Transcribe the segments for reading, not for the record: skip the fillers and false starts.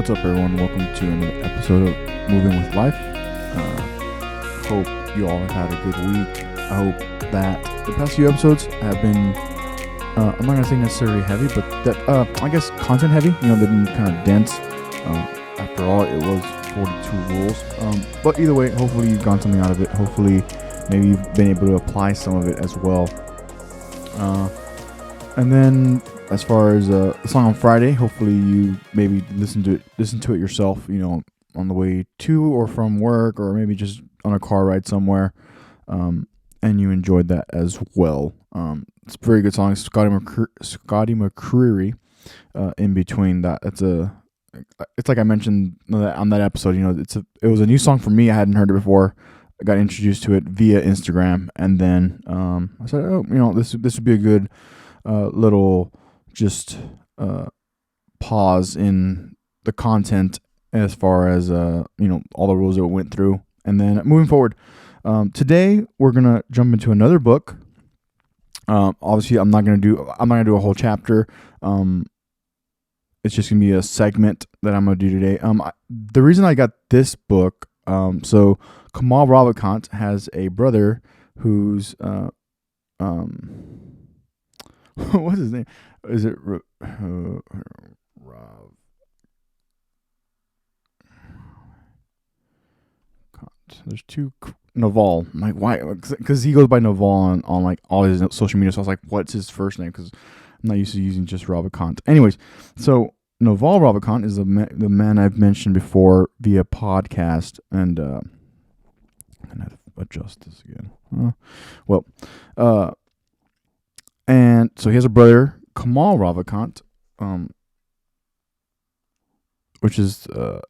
What's up, everyone? Welcome to another episode of Moving with Life. Hope you all have had a good week. I hope that the past few episodes have been, I'm not going to say necessarily heavy, but that I guess content heavy. They've been kind of dense. After all, it was 42 rules. But either way, hopefully you've gotten something out of it. Hopefully, maybe you've been able to apply some of it as well. And then, as far as the song on Friday, hopefully you maybe listen to it yourself, on the way to or from work, or maybe just on a car ride somewhere, and you enjoyed that as well. It's a very good song. Scotty McCreery, in between that. It's like I mentioned on that episode. It was a new song for me. I hadn't heard it before. I got introduced to it via Instagram, and then I said, this would be a good little just pause in the content as far as all the rules that we went through. And then moving forward, today we're gonna jump into another book. Obviously, I'm not gonna do a whole chapter. It's just gonna be a segment that I'm gonna do today. The reason I got this book, so Kamal Ravikant has a brother who's what's his name? Is it Rav? There's two Naval. I'm like, why? Because he goes by Naval on like all his social media. So I was like, what's his first name? Because I'm not used to using just Ravikant. Anyways, so Naval Ravikant is the man I've mentioned before via podcast, and I'm gonna have to adjust this again. And so he has a brother, Kamal Ravikant, which is the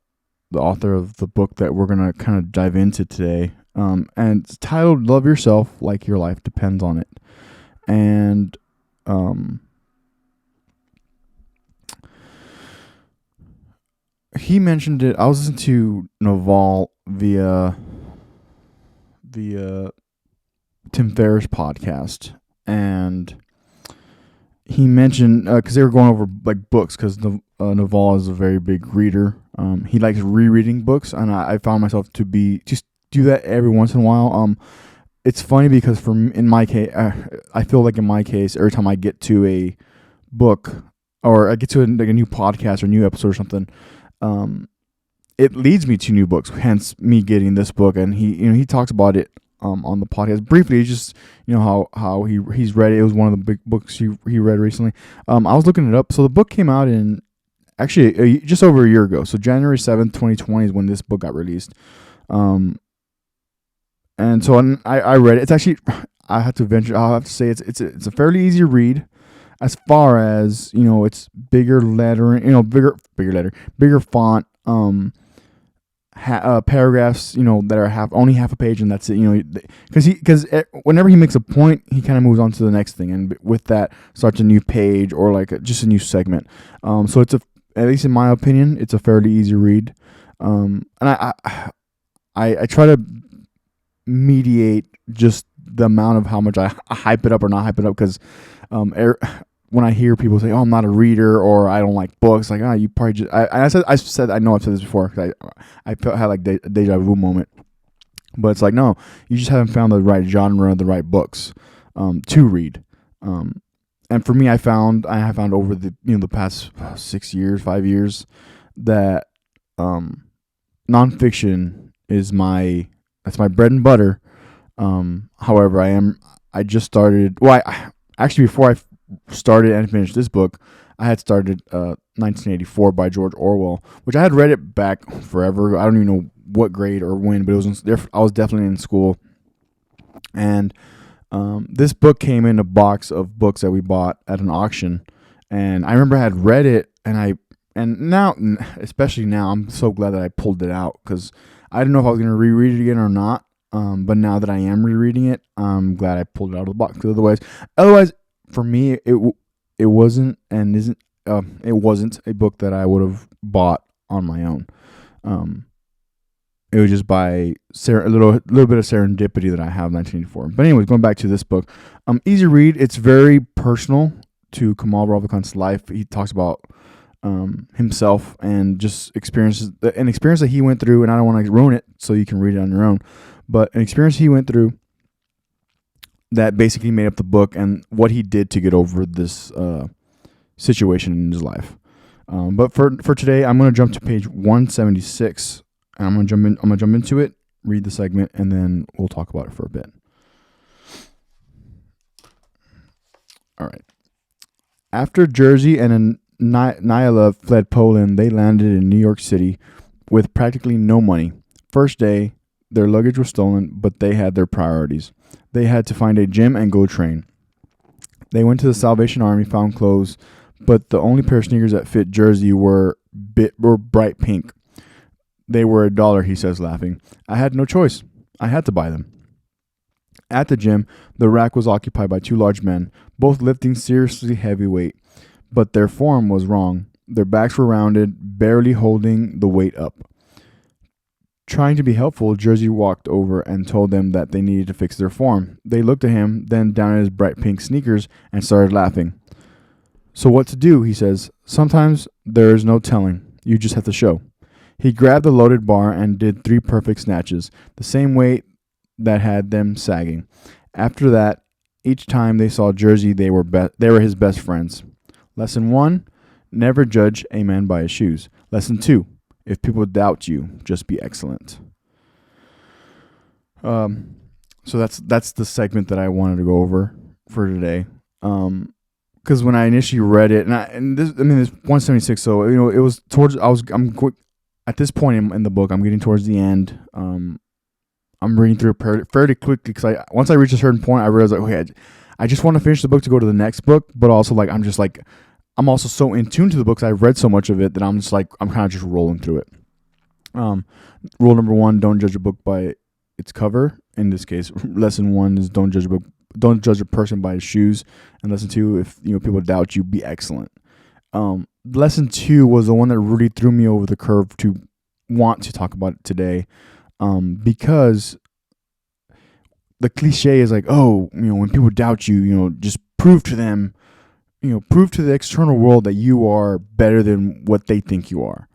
author of the book that we're going to kind of dive into today. And it's titled Love Yourself Like Your Life Depends on It. And he mentioned it. I was listening to Naval via Tim Ferriss podcast. And he mentioned, because they were going over like books, because Naval is a very big reader. He likes rereading books, and I found myself to do that every once in a while. It's funny because in my case, I feel like in my case, every time I get to a book or I get to a new podcast or new episode or something, it leads me to new books. Hence me getting this book, and he talks about it on the podcast briefly. Just how he's read it. It was one of the big books he read recently. I was looking it up. So the book came out in actually just over a year ago. So January 7th, 2020 is when this book got released. And so I read it. It's actually, I'll have to say it's a fairly easy read as far as, it's bigger lettering, bigger letter, bigger font, paragraphs, that are only half a page, and that's it. Because whenever he makes a point, he kind of moves on to the next thing, and with that starts a new page or like just a new segment. So it's at least in my opinion, it's a fairly easy read. And I try to mediate just the amount of how much I hype it up or not hype it up, because when I hear people say, "Oh, I'm not a reader," or "I don't like books," like, you probably just. I've said this before. Cause I had like a deja vu moment, but it's like, no, you just haven't found the right genre, the right books to read. And for me, I have found over the past 5 years, that nonfiction is my bread and butter. However, I just started. Well, actually before I started and finished this book, I had started 1984 by George Orwell, which I had read it back forever. I don't even know what grade or when, but I was definitely in school. And this book came in a box of books that we bought at an auction, and I remember I had read it, and now, especially now, I'm so glad that I pulled it out, because I didn't know if I was going to reread it again or not. But now that I am rereading it, I'm glad I pulled it out of the box. Because otherwise, for me, it wasn't and isn't. It wasn't a book that I would have bought on my own. It was just by a little bit of serendipity that I have 1984. But anyways, going back to this book, easy read. It's very personal to Kamal Ravikant's life. He talks about himself and just an experience that he went through. And I don't want to ruin it, so you can read it on your own. But an experience he went through that basically made up the book and what he did to get over this situation in his life. But for today, I'm going to jump to page 176, and I'm going to jump into it, read the segment, and then we'll talk about it for a bit. All right. After Jersey and Nyla fled Poland, they landed in New York City with practically no money. First day, their luggage was stolen, but they had their priorities. They had to find a gym and go train. They went to the Salvation Army, found clothes, but the only pair of sneakers that fit Jersey were bright pink. They were $1, he says, laughing. I had no choice. I had to buy them. At the gym, the rack was occupied by two large men, both lifting seriously heavy weight, but their form was wrong. Their backs were rounded, barely holding the weight up. Trying to be helpful, Jersey walked over and told them that they needed to fix their form. They looked at him, then down at his bright pink sneakers, and started laughing. So what to do, he says. Sometimes there is no telling. You just have to show. He grabbed the loaded bar and did 3 perfect snatches, the same weight that had them sagging. After that, each time they saw Jersey, they were his best friends. Lesson 1, never judge a man by his shoes. Lesson 2, if people doubt you, just be excellent. So that's the segment that I wanted to go over for today. Because when I initially read it, it's 176. So it was towards. I'm quick at this point in the book. I'm getting towards the end. I'm reading through it fairly quickly because once I reach a certain point, I realized okay, I just want to finish the book to go to the next book, but also I'm also so in tune to the books. I've read so much of it that I'm kind of just rolling through it. Rule number 1: don't judge a book by its cover. In this case, lesson 1 is don't judge a person by his shoes. And lesson 2, if people doubt you, be excellent. Lesson 2 was the one that really threw me over the curve to want to talk about it today, because the cliche is like, when people doubt you, just prove to them, prove to the external world that you are better than what they think you are.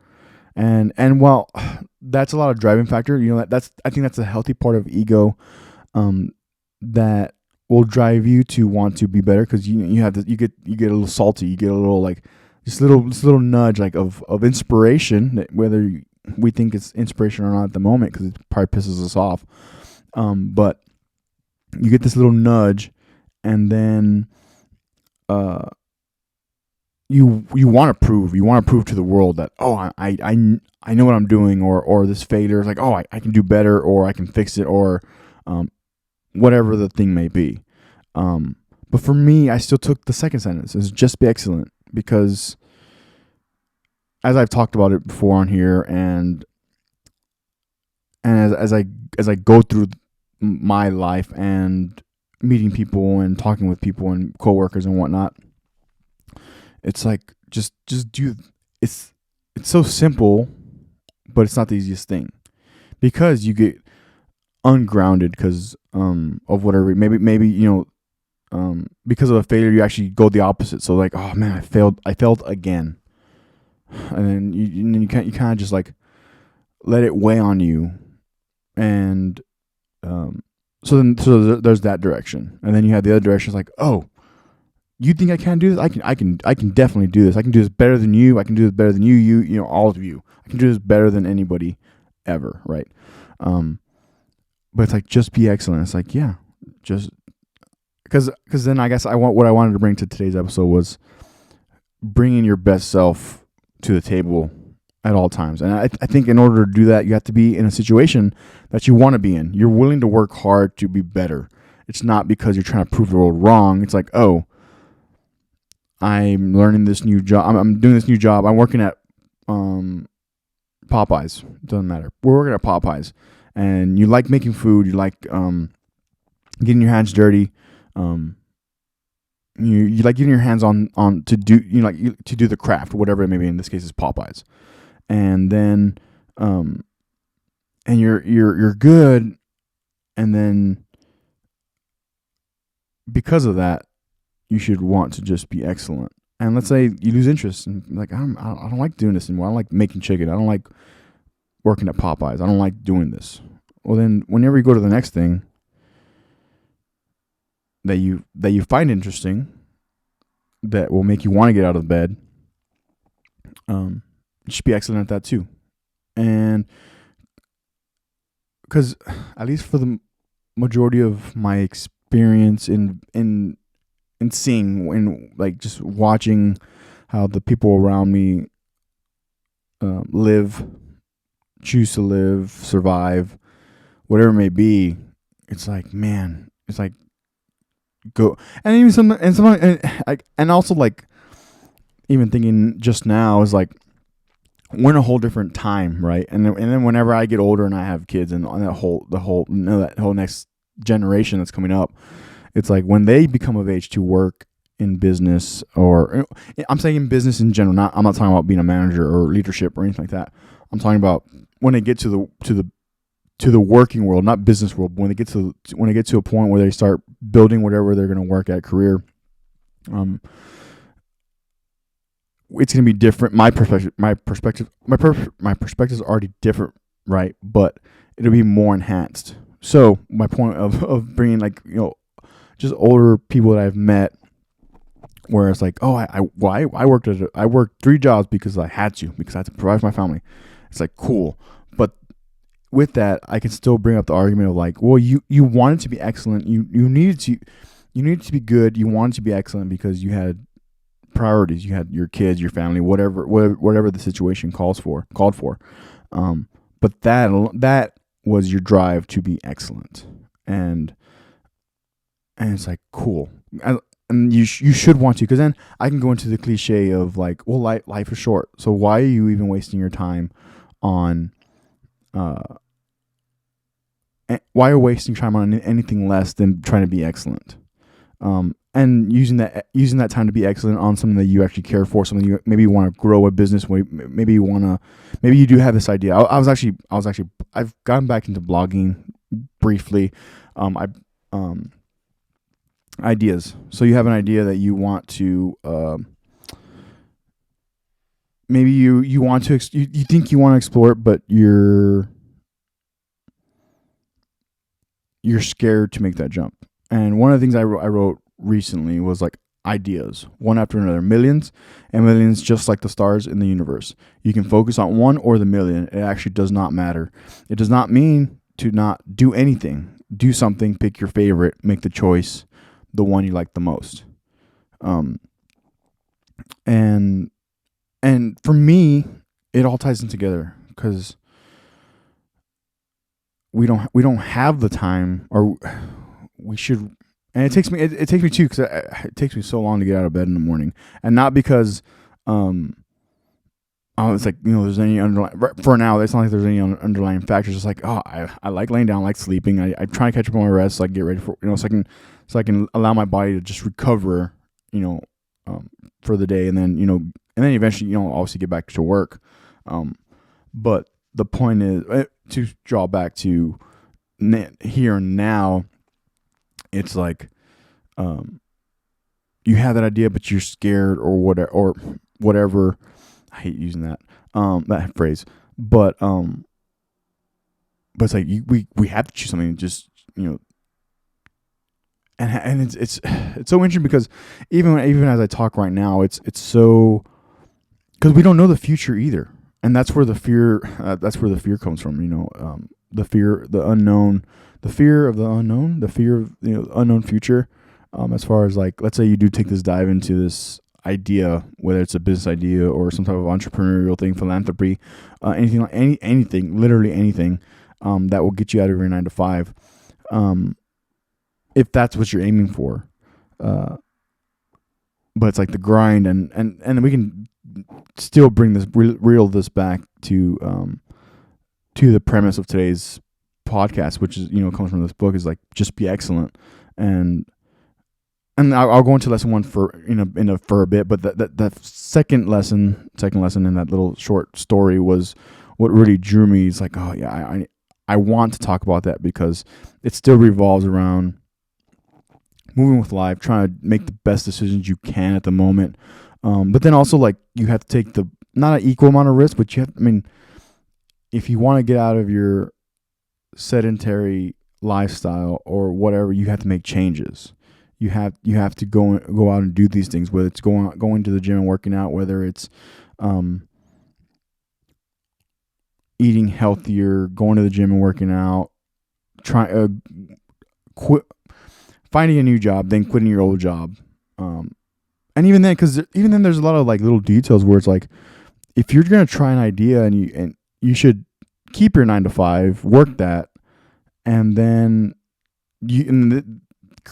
And while that's a lot of driving factor, I think that's a healthy part of ego, that will drive you to want to be better, because you get a little salty, you get a little this little nudge of inspiration, that whether we think it's inspiration or not at the moment, because it probably pisses us off, but you get this little nudge, and then you want to prove to the world that I know what I'm doing, or this failure is I can do better, or I can fix it, or whatever the thing may be. But for me, I still took the second sentence as just be excellent, because as I've talked about it before on here, and as I go through my life and meeting people and talking with people and coworkers and whatnot, it's just do. It's so simple, but it's not the easiest thing, because you get ungrounded because of whatever. Maybe because of a failure, you actually go the opposite. So oh man, I failed again, and then you kind of just let it weigh on you, and so there's that direction, and then you have the other direction. It's you think I can't do this? I can definitely do this. I can do this better than you. I can do this better than you. All of you. I can do this better than anybody ever, right? But it's just be excellent. It's yeah, just because then I guess what I wanted to bring to today's episode was bringing your best self to the table at all times. And I think in order to do that, you have to be in a situation that you want to be in. You're willing to work hard to be better. It's not because you're trying to prove the world wrong. It's I'm learning this new job. I'm doing this new job. I'm working at Popeyes. It doesn't matter. We're working at Popeyes, and you like making food. You like getting your hands dirty. You like getting your hands on to do to do the craft, whatever it may be. In this case, it's Popeyes, and then and you're good, and then because of that, you should want to just be excellent. And let's say you lose interest, and like I don't like doing this anymore. I don't like making chicken. I don't like working at Popeyes. I don't like doing this. Well, then whenever you go to the next thing that you find interesting, that will make you want to get out of bed, you should be excellent at that too. And because at least for the majority of my experience in seeing, in like just watching how the people around me live, choose to live, survive, whatever it may be, it's like, man, it's like go. And even and also like, even thinking just now is like, we're in a whole different time, right? And then whenever I get older and I have kids, and on that whole next generation that's coming up, it's like when they become of age to work in business, or I'm saying in business in general. I'm not talking about being a manager or leadership or anything like that. I'm talking about when they get to the working world, not business world. But when they get to a point where they start building whatever they're going to work at career, it's going to be different. My perspective is already different, right? But it'll be more enhanced. So my point of bringing, like, just older people that I've met, where it's like, oh, I worked 3 jobs because I had to provide for my family. It's like, cool. But with that, I can still bring up the argument of like, well, you wanted to be excellent. You needed to be good. You wanted to be excellent because you had priorities. You had your kids, your family, whatever the situation called for. But that was your drive to be excellent, and it's like, cool. And you should want to, because then I can go into the cliche of like, well, life is short, so why are you even wasting your time on why are you wasting time on anything less than trying to be excellent? And using that time to be excellent on something that you actually care for, something maybe you want to grow a business. Maybe you do have this idea. I've gotten back into blogging briefly. Ideas. So you have an idea that you want to, maybe you want to, you think you want to explore it, but you're scared to make that jump. And one of the things I wrote recently was like, ideas, one after another, millions and millions, just like the stars in the universe. You can focus on one or the million. It actually does not matter. It does not mean to not do anything. Do something, pick your favorite, make the choice, the one you like the most. And for me, it all ties in together, because we don't have the time, or we should. And it takes me too, because it takes me so long to get out of bed in the morning, and not because it's like, there's any underlying, for now, it's not like there's any underlying factors. It's like, oh, I like laying down, I like sleeping. I try to catch up on my rest so I can get ready for, so I can allow my body to just recover, for the day, and then eventually, obviously get back to work. But the point is, to draw back to here and now, it's like, you have that idea, but you're scared, or whatever. I hate using that phrase, but it's like, we have to choose something. Just and it's so interesting, because even as I talk right now, it's so, because we don't know the future either, and that's where the fear comes from. The fear, the unknown, the fear of the unknown, the fear of unknown future. As far as, like, let's say you do take this dive into this idea, whether it's a business idea or some type of entrepreneurial thing, philanthropy, anything, literally anything, that will get you out of your 9 to 5. If that's what you're aiming for, but it's like the grind, and we can still bring this, reel this back to the premise of today's podcast, which is, comes from this book, is like, just be excellent. And I'll go into lesson 1 for a bit, but that second lesson in that little short story was what really drew me. It's like, oh yeah, I want to talk about that, because it still revolves around moving with life, trying to make the best decisions you can at the moment, But then also like you have to take the not an equal amount of risk, but you have. I mean, if you want to get out of your sedentary lifestyle or whatever, you have to make changes. You have to go out and do these things. Whether it's going to the gym and working out, whether it's eating healthier, going to the gym and working out, try quit finding a new job, then quitting your old job. And even then, because even then, there's a lot of like little details where it's like, if you're gonna try an idea and you should keep your 9 to 5, work that, and then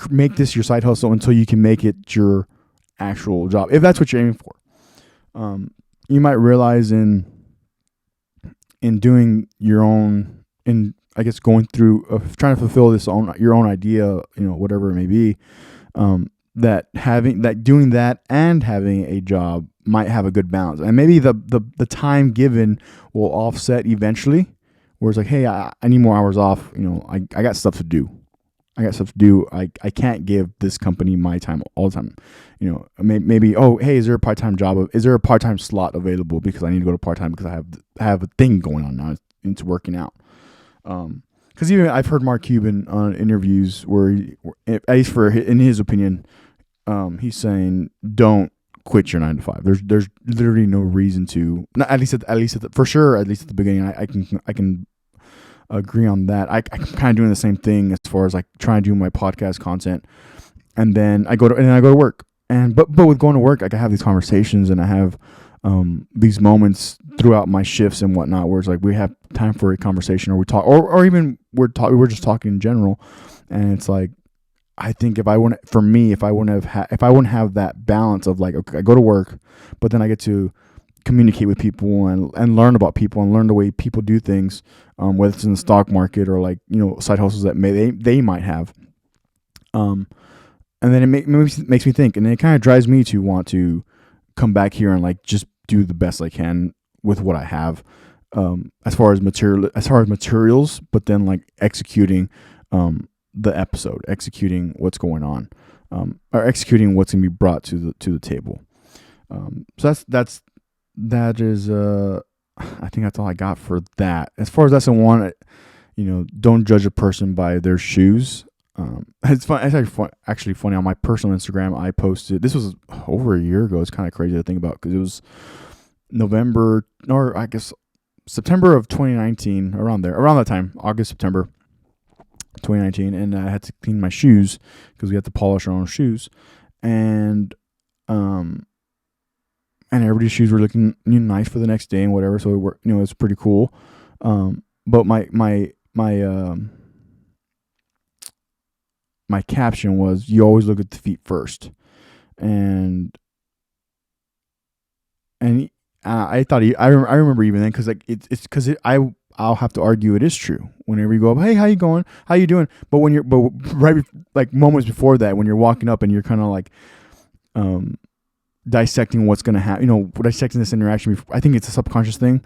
make this your side hustle until you can make it your actual job, if that's what you're aiming for. You might realize in doing your own, in I guess going through trying to fulfill your own idea, whatever it may be, that doing that and having a job might have a good balance, and maybe the time given will offset eventually. Where it's like, hey, I need more hours off. I got stuff to do. I can't give this company my time all the time. Maybe, oh, hey, is there a part-time job? Is there a part-time slot available? Because I need to go to part-time because I have a thing going on now. It's working out. Because even I've heard Mark Cuban on interviews where, at least in his opinion, he's saying don't quit your 9 to 5. There's literally no reason to. Not, at least at the beginning, I can agree on that. I'm kind of doing the same thing as far as like trying to do my podcast content, and then I go to work. And but with going to work, like I have these conversations and I have these moments throughout my shifts and whatnot, where it's like we have time for a conversation, or we talk, or even we're just talking in general, and it's like, I think if I wouldn't have that balance of like, okay, I go to work, but then I get to communicate with people and learn about people and learn the way people do things, whether it's in the stock market or like, side hustles that they might have. And then it makes me think, and then it kind of drives me to want to come back here and like just do the best I can with what I have, as far as materials, but then like executing the episode, executing what's going on, or executing what's going to be brought to the table. So that is I think that's all I got for that. As far as lesson 1, don't judge a person by their shoes. It's fun. It's actually funny. On my personal Instagram, I posted. This was over a year ago. It's kind of crazy to think about because it was November, or I guess September of 2019, around that time, August, September 2019, and I had to clean my shoes because we had to polish our own shoes, and everybody's shoes were looking nice for the next day and whatever. So it was pretty cool. But my caption was, "You always look at the feet first," and I thought I remember even then, because like it's because I'll have to argue it is true whenever you go up, hey, how you going, how you doing, but right, like moments before that, when you're walking up and you're kind of like dissecting what's gonna happen, dissecting this interaction. I think it's a subconscious thing,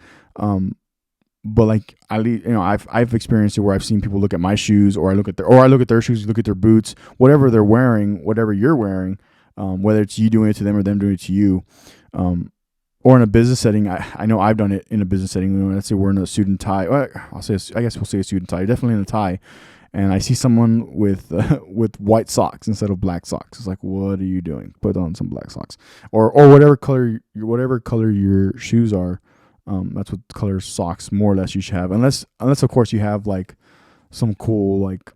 but like I've experienced it where I've seen people look at my shoes, or I look at their shoes, look at their boots, whatever they're wearing, whatever you're wearing, whether it's you doing it to them or them doing it to you, or in a business setting. I know I've done it in a business setting. Let's say we're in a suit and tie. Well, I guess we'll say a suit and tie. Definitely in a tie. And I see someone with white socks instead of black socks. It's like, what are you doing? Put on some black socks, or whatever color your shoes are. That's what color socks more or less you should have, unless of course you have like some cool, like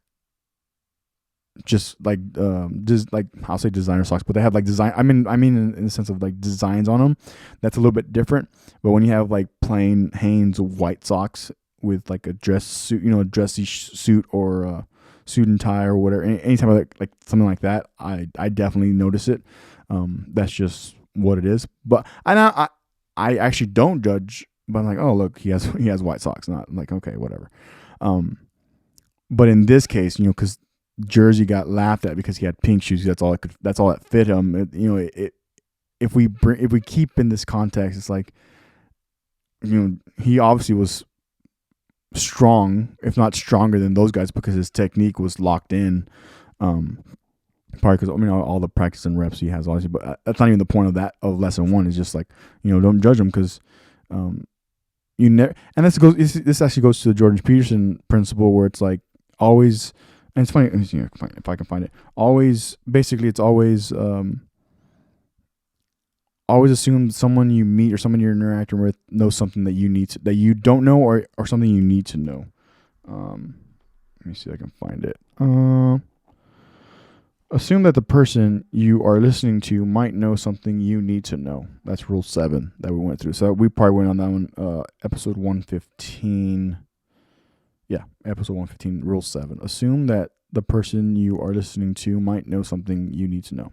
just like I'll say designer socks, but they have like design. I mean in the sense of like designs on them. That's a little bit different. But when you have like plain Hanes white socks with like a dress suit, a dressy suit, or a suit and tie, or whatever, any type of like something like that, I definitely notice it. That's just what it is. But I actually don't judge, but I'm like, oh, look, he has white socks. Not I'm like, okay, whatever. But in this case, because Jersey got laughed at because he had pink shoes. That's all that fit him. If we keep in this context, it's like, he obviously was strong, if not stronger than those guys, because his technique was locked in. Probably because all the practice and reps he has, obviously, but that's not even the point of lesson one. It's just like, don't judge him because you never. And this actually goes to the Jordan Peterson principle, where it's like always, and it's funny if I can find it. Always, basically, it's always assume someone you meet or someone you're interacting with knows something that that you don't know, or something you need to know. Let me see if I can find it. Assume that the person you are listening to might know something you need to know. That's rule 7 that we went through. So we probably went on that one, episode 115. Yeah, episode 115, rule 7. Assume that the person you are listening to might know something you need to know.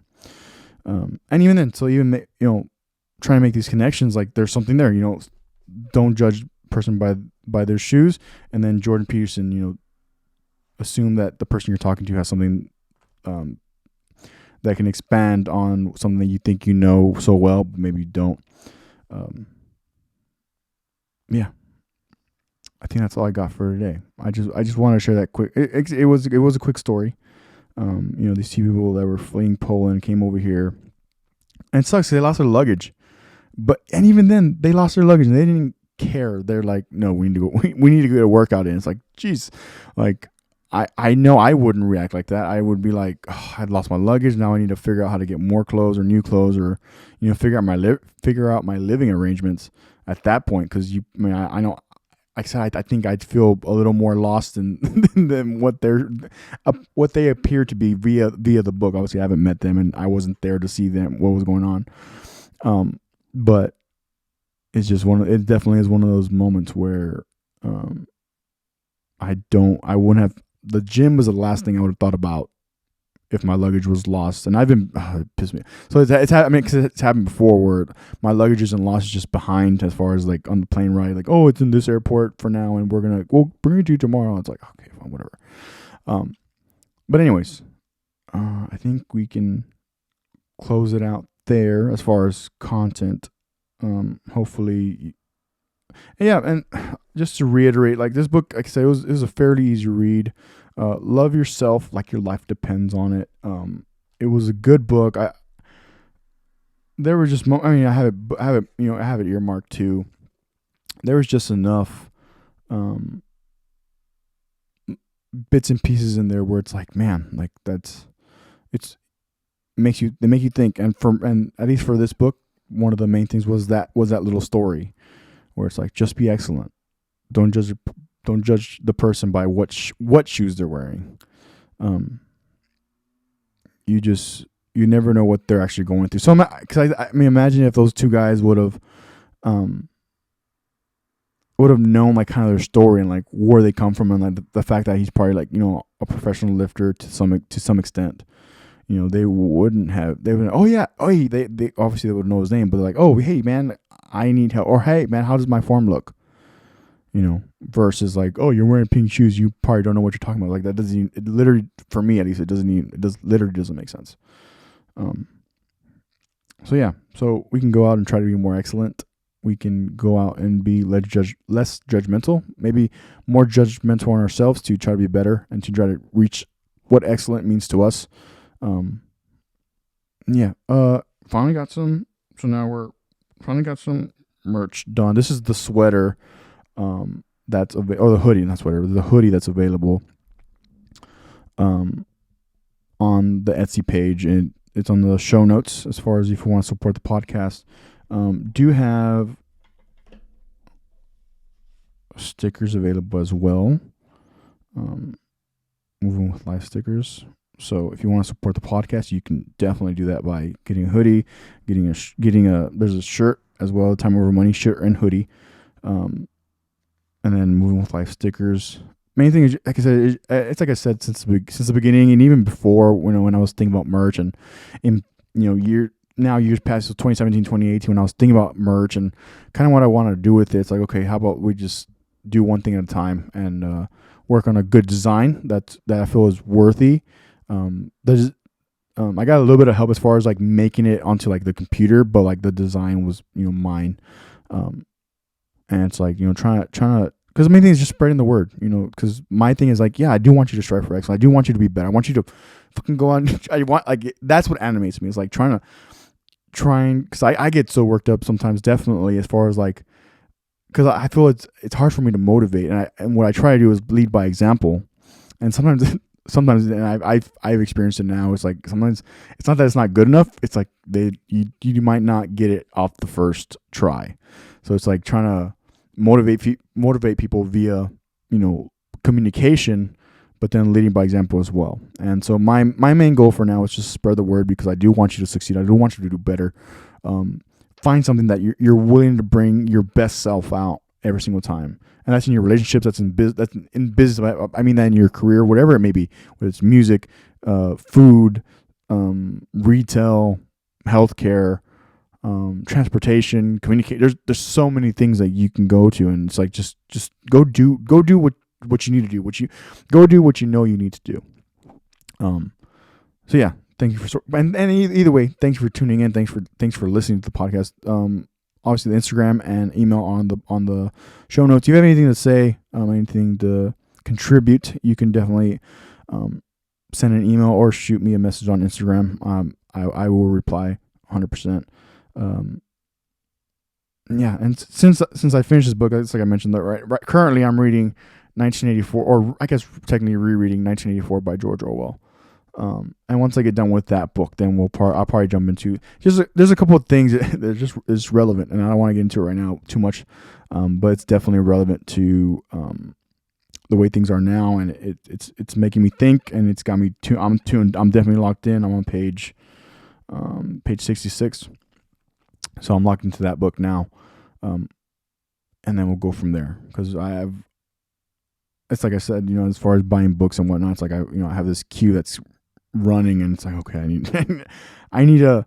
And even then, so even, trying to make these connections, like there's something there, don't judge person by their shoes. And then Jordan Peterson, assume that the person you're talking to has something, that can expand on something that you think you know so well, but maybe you don't. Yeah, I think that's all I got for today. I just wanted to share that quick. It was a quick story. These two people that were fleeing Poland came over here, and it sucks. They lost their luggage, and even then they lost their luggage and they didn't care. They're like, no, we need to go. We need to get a workout in. It's like, geez, like. I know I wouldn't react like that. I would be like, oh, I'd lost my luggage. Now I need to figure out how to get more clothes or new clothes, or figure out my living arrangements at that point. Because I know, like I said, I think I'd feel a little more lost than than what they appear to be via the book. Obviously, I haven't met them and I wasn't there to see what was going on. But it's just it definitely is one of those moments where I wouldn't have. The gym was the last thing I would have thought about if my luggage was lost. And I've been, it pissed me. So because it's happened before where my luggage isn't lost, it's just behind as far as like on the plane ride. Like, oh, it's in this airport for now and we'll bring it to you tomorrow. It's like, okay, fine, whatever. But anyways, I think we can close it out there as far as content. Hopefully, yeah, and just to reiterate, like this book, like I said, it was a fairly easy read. Love yourself like your life depends on it. It was a good book. There were just, I have it earmarked too. There was just enough bits and pieces in there where it's like, man, like they make you think. And at least for this book, one of the main things was that little story. Where it's like, just be excellent. Don't judge the person by what shoes they're wearing. You never know what they're actually going through. So, because I mean, imagine if those two guys would have known like kind of their story and like where they come from, and like the fact that he's probably like a professional lifter to some extent. They wouldn't have. They would. Oh yeah. Oh, they obviously they would know his name, but they're like, oh hey man, I need help. Or hey man, how does my form look? Versus like, oh, you're wearing pink shoes. You probably don't know what you're talking about. Like that doesn't even, it literally, for me at least, literally doesn't make sense. So yeah, so we can go out and try to be more excellent. We can go out and be less judgmental, maybe more judgmental on ourselves to try to be better and to try to reach what excellent means to us. Finally got some. So now we're finally got some merch done. This is the sweater, that's available, or the hoodie, not sweater, the hoodie that's available, on the Etsy page, and it's on the show notes as far as if you want to support the podcast. Do have stickers available as well. Moving with live stickers. So if you want to support the podcast, you can definitely do that by getting a hoodie, there's a shirt as well, Time Over Money shirt and hoodie, and then Moving with Life stickers. Main thing is, like I said, it's like I said since the beginning, and even before when I was thinking about merch, and in years past, so 2017, 2018, when I was thinking about merch and kind of what I wanted to do with it, it's like, okay, how about we just do one thing at a time and work on a good design that I feel is worthy. I got a little bit of help as far as like making it onto like the computer, but like the design was mine. And it's like trying to Because the main thing is just spreading the word, because my thing is like, yeah, I do want you to strive for excellence. I do want you to be better. I want you to fucking go on. I want, like, that's what animates me. It's like trying, because I get so worked up sometimes, definitely, as far as like, because I feel it's hard for me to motivate. And what I try to do is lead by example. And sometimes, and I've experienced it now. It's like sometimes it's not that it's not good enough. It's like you might not get it off the first try. So it's like trying to motivate people via communication, but then leading by example as well. And so my main goal for now is just spread the word, because I do want you to succeed. I do want you to do better. Find something that you're willing to bring your best self out every single time. And that's in your relationships. That's in business. I mean that in your career, whatever it may be, whether it's music, food, retail, healthcare, transportation, communicate. There's so many things that you can go to, and it's like just go do what you need to do. Go do what you know you need to do. So yeah, thank you for and either way, thanks for tuning in. Thanks for listening to the podcast. Obviously the Instagram and email on the show notes. If you have anything to say, anything to contribute, you can definitely send an email or shoot me a message on Instagram. I will reply 100%. Yeah, and since I finished this book, it's like I mentioned that right currently I'm reading 1984, or I guess technically rereading 1984 by George Orwell. And once I get done with that book, then I'll probably jump into there's a couple of things that are just relevant, and I don't want to get into it right now too much, but it's definitely relevant to the way things are now, and it's making me think, and it's got me I'm definitely locked in. I'm on page 66, so I'm locked into that book now, and then we'll go from there, because it's like I said, as far as buying books and whatnot, it's like I have this queue that's running, and it's like, okay, I need to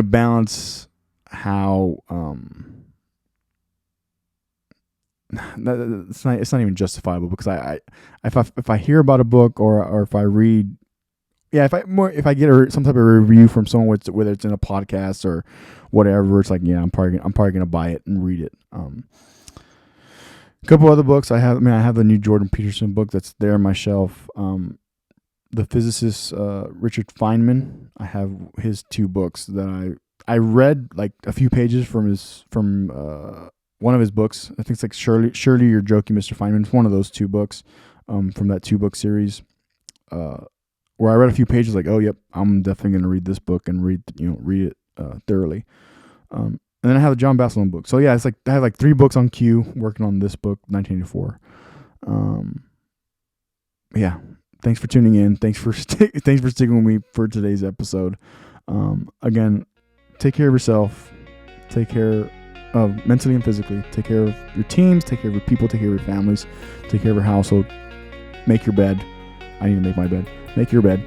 balance how it's not even justifiable, because if I hear about a book, or if I read, if I get some type of review from someone, whether it's in a podcast or whatever, it's like, yeah, I'm probably gonna buy it and read it. A couple other books I have the new Jordan Peterson book that's there on my shelf. The physicist Richard Feynman. I have his two books that I read like a few pages from one of his books. I think it's like Surely You're Joking, Mr. Feynman. It's one of those two books from that 2-book series. Where I read a few pages, like, oh, yep, I'm definitely going to read this book and read it thoroughly. And then I have the John Basselon book. So yeah, it's like I have like 3 books on queue, working on this book, 1984. Yeah, thanks for tuning in. Thanks for sticking with me for today's episode. Again, take care of yourself. Take care of mentally and physically. Take care of your teams. Take care of your people. Take care of your families. Take care of your household. Make your bed. I need to make my bed. Make your bed.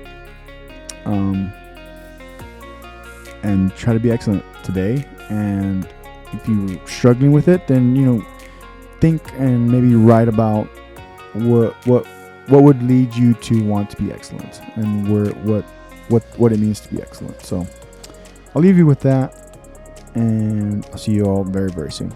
And try to be excellent today. And if you're struggling with it, then think and maybe write about what would lead you to want to be excellent, and what it means to be excellent. So I'll leave you with that, and I'll see you all very, very soon.